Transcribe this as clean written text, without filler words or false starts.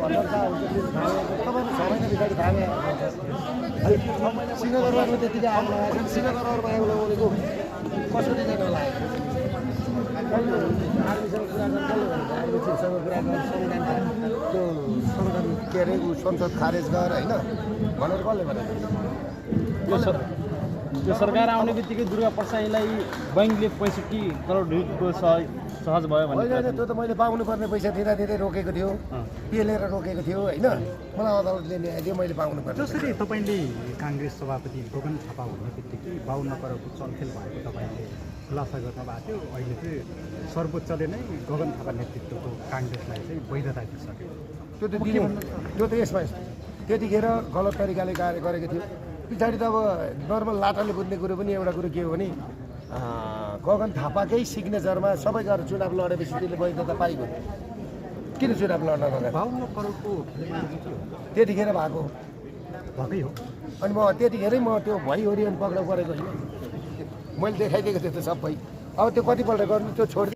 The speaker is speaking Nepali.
भर्खर थाहा हुन्छ तपाईँले 6 महिना पछाडि थाहा भयो सिंहदरबारमा त्यतिकै आग लगाएको छ सिंहदरबारमा आग लगाउनेको कसरी चाहिँ नलागेको आर्मीसँग कुरा गर्नु आर्मी चिफसँग कुरा गर्नु संविधान त्यो संविधान के अरे संसद खारेज गर होइन भनेर कसले भनेको यो सरकार आउने बित्तिकै दुर्गा प्रसाईलाई बैंकले 65 करोड रुपियाँको सहज भयो भने होइन त्यो त मैले पाउनुपर्ने पैसा दिँदा रोकेको थियो पेलेर रोकेको थियो होइन मलाई अदालतले न्याय दियो मैले पाउनुपर्ने जसरी तपाईँले काङ्ग्रेस सभापति गगन थापा हुने बित्तिकै 52 करोडको चलखेल भएको तपाईँले खुलासा गर्नुभएको थियो अहिले चाहिँ सर्वोच्चले नै गगन थापा नेतृत्वको काङ्ग्रेसलाई चाहिँ वैधता दिइसक्यो त्यो त यसमा त्यतिखेर गलत तरिकाले कार्य गरेको थियो पछाडि त अब नर्मल लाटाले बुझ्ने कुरो पनि एउटा कुरो के हो भने गगन थापाकै सिग्नेचरमा सबै गरेर चुनाव लडेपछि त्यसले वैधता पाइगयो किन चुनाव लड्न गयो 52 करोडको त्यतिखेर भएको भएकै हो अनि म त्यतिखेरै म त्यो भइवरि अनि पक्राउ गरेको होइन मैले देखाइदिएको थिएँ त सबै अब त्यो कतिपल्ट गर्नु त्यो छोड